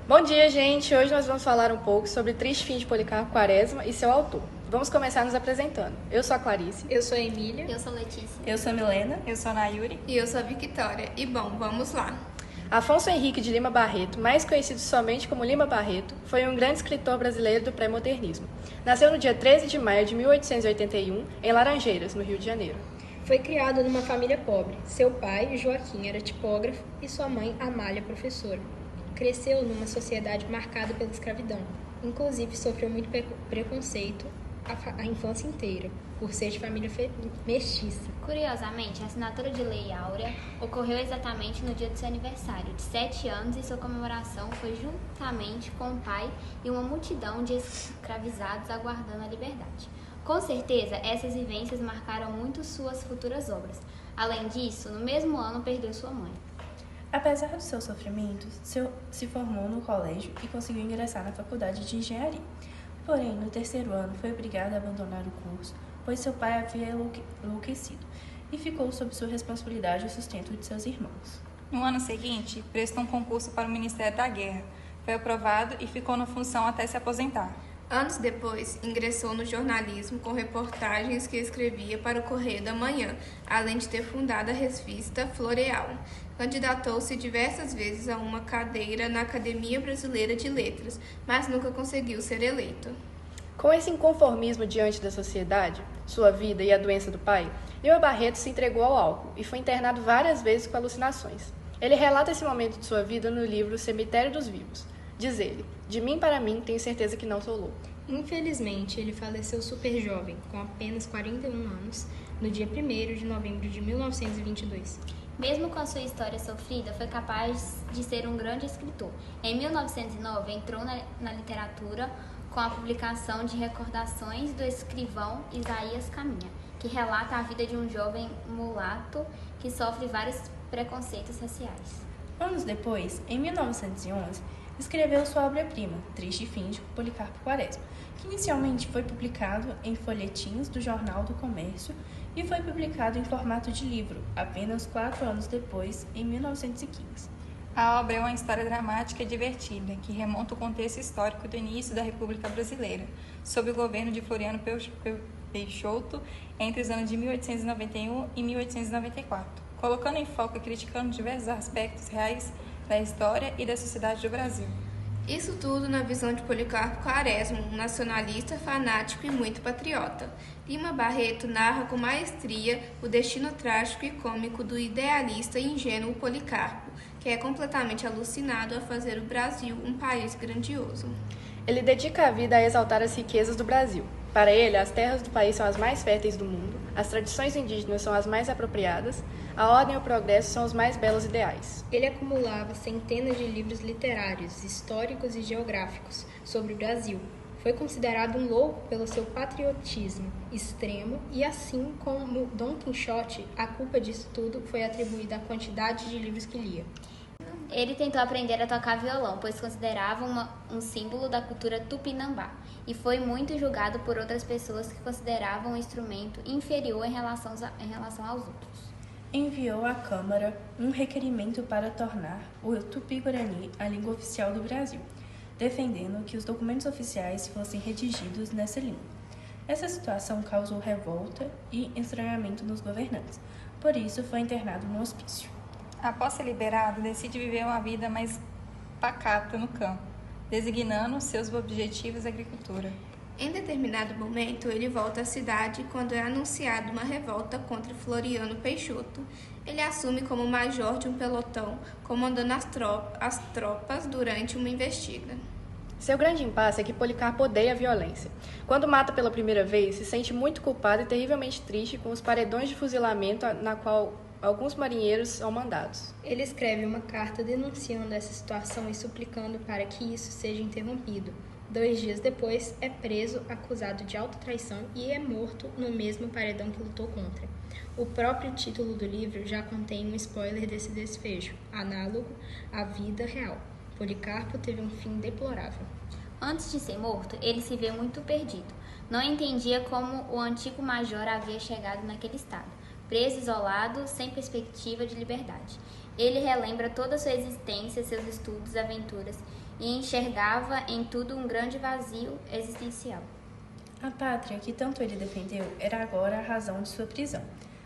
Bom dia, gente! Hoje nós vamos falar um pouco sobre Triste Fim de Policarpo Quaresma e seu autor. Vamos começar nos apresentando. Eu sou a Clarice. Eu sou a Emília. Eu sou a Letícia. Eu sou a Milena. Eu sou a Nayuri. E eu sou a Victória. E bom, vamos lá. Afonso Henrique de Lima Barreto, mais conhecido somente como Lima Barreto, foi um grande escritor brasileiro do pré-modernismo. Nasceu no dia 13 de maio de 1881, em Laranjeiras, no Rio de Janeiro. Foi criado numa família pobre. Seu pai, Joaquim, era tipógrafo e sua mãe, Amália, professora. Cresceu numa sociedade marcada pela escravidão. Inclusive, sofreu muito preconceito a infância inteira, por ser de família mestiça. Curiosamente, a assinatura de Lei Áurea ocorreu exatamente no dia do seu aniversário, de 7 anos, e sua comemoração foi juntamente com o pai e uma multidão de escravizados aguardando a liberdade. Com certeza, essas vivências marcaram muito suas futuras obras. Além disso, no mesmo ano perdeu sua mãe. Apesar dos seus sofrimentos, se formou no colégio e conseguiu ingressar na faculdade de engenharia. Porém, no terceiro ano, foi obrigado a abandonar o curso, pois seu pai havia enlouquecido e ficou sob sua responsabilidade o sustento de seus irmãos. No ano seguinte, prestou um concurso para o Ministério da Guerra. Foi aprovado e ficou na função até se aposentar. Anos depois, ingressou no jornalismo com reportagens que escrevia para o Correio da Manhã, além de ter fundado a revista Floreal. Candidatou-se diversas vezes a uma cadeira na Academia Brasileira de Letras, mas nunca conseguiu ser eleito. Com esse inconformismo diante da sociedade, sua vida e a doença do pai, Lima Barreto se entregou ao álcool e foi internado várias vezes com alucinações. Ele relata esse momento de sua vida no livro Cemitério dos Vivos. Diz ele: "De mim para mim, tenho certeza que não sou louco." Infelizmente, ele faleceu super jovem, com apenas 41 anos, no dia 1º de novembro de 1922. Mesmo com a sua história sofrida, foi capaz de ser um grande escritor. Em 1909, entrou na literatura com a publicação de Recordações do escrivão Isaías Caminha, que relata a vida de um jovem mulato que sofre vários preconceitos raciais. Anos depois, em 1911, escreveu sua obra-prima, Triste Fim de Policarpo Quaresma, que inicialmente foi publicado em folhetins do Jornal do Comércio e foi publicado em formato de livro, apenas 4 anos depois, em 1915. A obra é uma história dramática e divertida, que remonta o contexto histórico do início da República Brasileira, sob o governo de Floriano Peixoto, entre os anos de 1891 e 1894, colocando em foco e criticando diversos aspectos reais da história e da sociedade do Brasil. Isso tudo na visão de Policarpo Quaresma, um nacionalista, fanático e muito patriota. Lima Barreto narra com maestria o destino trágico e cômico do idealista e ingênuo Policarpo, que é completamente alucinado a fazer o Brasil um país grandioso. Ele dedica a vida a exaltar as riquezas do Brasil. Para ele, as terras do país são as mais férteis do mundo, as tradições indígenas são as mais apropriadas, a ordem e o progresso são os mais belos ideais. Ele acumulava centenas de livros literários, históricos e geográficos sobre o Brasil. Foi considerado um louco pelo seu patriotismo extremo e, assim como Dom Quixote, a culpa disso tudo foi atribuída à quantidade de livros que lia. Ele tentou aprender a tocar violão, pois considerava um símbolo da cultura tupinambá, e foi muito julgado por outras pessoas que consideravam o instrumento inferior em relação aos outros. Enviou à Câmara um requerimento para tornar o tupi-guarani a língua oficial do Brasil, defendendo que os documentos oficiais fossem redigidos nessa língua. Essa situação causou revolta e estranhamento nos governantes, por isso foi internado no hospício. Após ser liberado, decide viver uma vida mais pacata no campo, designando seus objetivos à agricultura. Em determinado momento, ele volta à cidade quando é anunciada uma revolta contra Floriano Peixoto. Ele assume como major de um pelotão, comandando as tropas durante uma investida. Seu grande impasse é que Policarpo odeia a violência. Quando mata pela primeira vez, se sente muito culpado e terrivelmente triste com os paredões de fuzilamento na qual alguns marinheiros são mandados. Ele escreve uma carta denunciando essa situação e suplicando para que isso seja interrompido. 2 dias depois, é preso, acusado de autotraição e é morto no mesmo paredão que lutou contra. O próprio título do livro já contém um spoiler desse desfecho, análogo à vida real. Policarpo teve um fim deplorável. Antes de ser morto, ele se vê muito perdido. Não entendia como o antigo major havia chegado naquele estado. preso, isolado, sem perspectiva de liberdade. Ele relembra toda a sua existência, seus estudos, aventuras, e enxergava em tudo um grande vazio existencial. A pátria que tanto ele defendeu era agora a razão de sua prisão.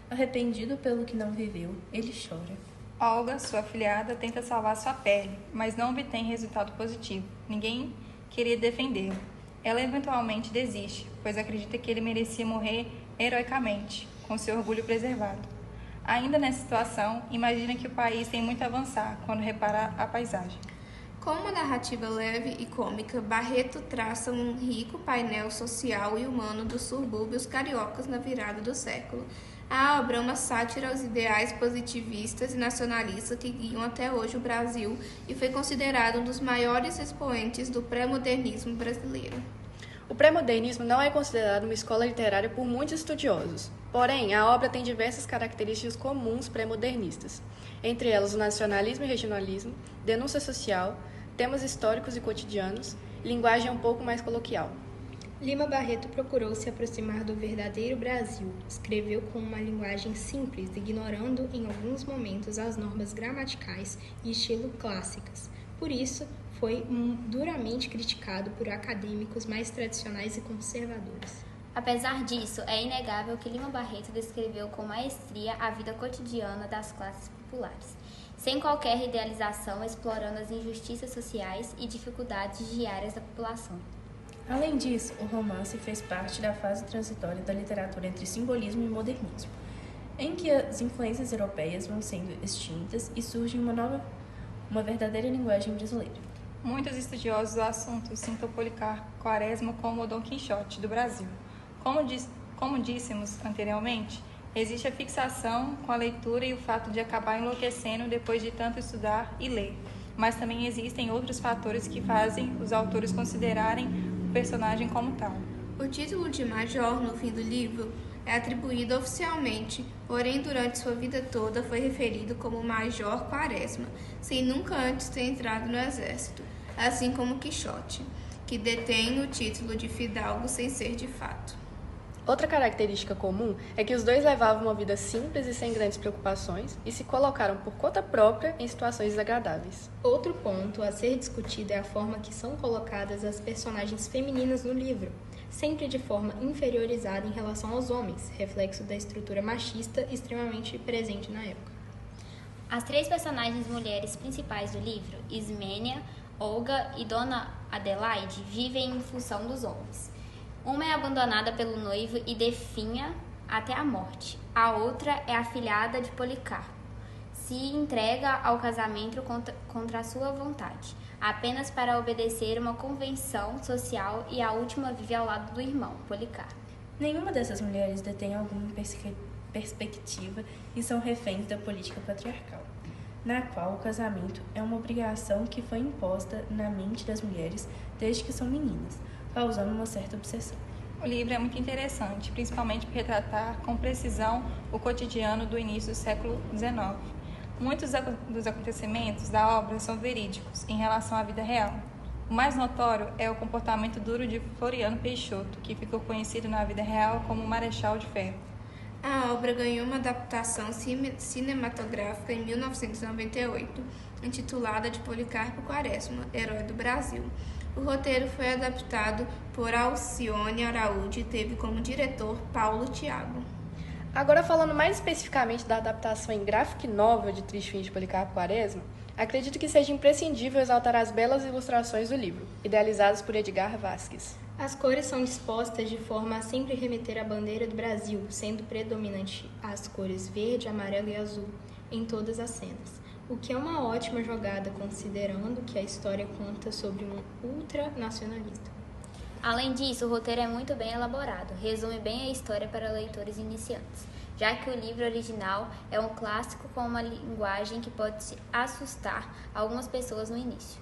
Arrependido pelo que não viveu, ele chora. Olga, sua afilhada, tenta salvar sua pele, mas não obtém resultado positivo. Ninguém queria defendê-lo. Ela eventualmente desiste, pois acredita que ele merecia morrer heroicamente, com seu orgulho preservado. Ainda nessa situação, imagina que o país tem muito a avançar quando repara a paisagem. Com uma narrativa leve e cômica, Barreto traça um rico painel social e humano dos subúrbios cariocas na virada do século. A obra é uma sátira aos ideais positivistas e nacionalistas que guiam até hoje o Brasil e foi considerado um dos maiores expoentes do pré-modernismo brasileiro. O pré-modernismo não é considerado uma escola literária por muitos estudiosos. Porém, a obra tem diversas características comuns pré-modernistas, entre elas o nacionalismo e regionalismo, denúncia social, temas históricos e cotidianos, linguagem um pouco mais coloquial. Lima Barreto procurou se aproximar do verdadeiro Brasil. Escreveu com uma linguagem simples, ignorando em alguns momentos as normas gramaticais e estilo clássicas. Por isso, foi duramente criticado por acadêmicos mais tradicionais e conservadores. Apesar disso, é inegável que Lima Barreto descreveu com maestria a vida cotidiana das classes populares, sem qualquer idealização, explorando as injustiças sociais e dificuldades diárias da população. Além disso, o romance fez parte da fase transitória da literatura entre simbolismo e modernismo, em que as influências europeias vão sendo extintas e surge uma verdadeira linguagem brasileira. Muitos estudiosos do assunto citam Policarpo Quaresma como o Dom Quixote do Brasil. Como dissemos anteriormente, existe a fixação com a leitura e o fato de acabar enlouquecendo depois de tanto estudar e ler, mas também existem outros fatores que fazem os autores considerarem o personagem como tal. O título de Major no fim do livro é atribuído oficialmente, porém durante sua vida toda foi referido como Major Quaresma, sem nunca antes ter entrado no exército, assim como Quixote, que detém o título de fidalgo sem ser de fato. Outra característica comum é que os dois levavam uma vida simples e sem grandes preocupações e se colocaram por conta própria em situações desagradáveis. Outro ponto a ser discutido é a forma que são colocadas as personagens femininas no livro, sempre de forma inferiorizada em relação aos homens, reflexo da estrutura machista extremamente presente na época. As três personagens mulheres principais do livro, Ismênia, Olga e Dona Adelaide, vivem em função dos homens. Uma é abandonada pelo noivo e definha até a morte. A outra é afilhada de Policarpo. Se entrega ao casamento contra a sua vontade, apenas para obedecer uma convenção social, e a última vive ao lado do irmão, Policarpo. Nenhuma dessas mulheres detém alguma perspectiva e são reféns da política patriarcal, na qual o casamento é uma obrigação que foi imposta na mente das mulheres desde que são meninas, causando uma certa obsessão. O livro é muito interessante, principalmente por retratar com precisão o cotidiano do início do século XIX. Muitos dos acontecimentos da obra são verídicos em relação à vida real. O mais notório é o comportamento duro de Floriano Peixoto, que ficou conhecido na vida real como Marechal de Ferro. A obra ganhou uma adaptação cinematográfica em 1998, intitulada de Policarpo Quaresma, Herói do Brasil. O roteiro foi adaptado por Alcione Araújo e teve como diretor Paulo Thiago. Agora, falando mais especificamente da adaptação em graphic novel de Triste Fim de Policarpo Quaresma, acredito que seja imprescindível exaltar as belas ilustrações do livro, idealizadas por Edgar Vasquez. As cores são dispostas de forma a sempre remeter à bandeira do Brasil, sendo predominante as cores verde, amarelo e azul em todas as cenas, o que é uma ótima jogada considerando que a história conta sobre um ultranacionalista. Além disso, o roteiro é muito bem elaborado, resume bem a história para leitores iniciantes, já que o livro original é um clássico com uma linguagem que pode assustar algumas pessoas no início.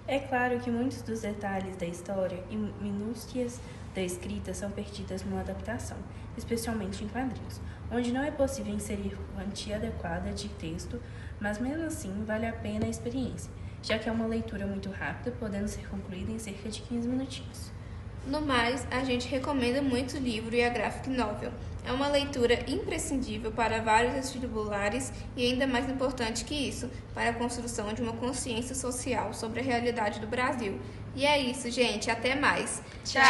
É claro que muitos dos detalhes da história e minúcias da escrita são perdidas numa adaptação, especialmente em quadrinhos, onde não é possível inserir quantia adequada de texto, mas mesmo assim vale a pena a experiência, já que é uma leitura muito rápida, podendo ser concluída em cerca de 15 minutinhos. No mais, a gente recomenda muito o livro e a graphic novel. É uma leitura imprescindível para vários vestibulares e ainda mais importante que isso, para a construção de uma consciência social sobre a realidade do Brasil. E é isso, gente. Até mais. Tchau!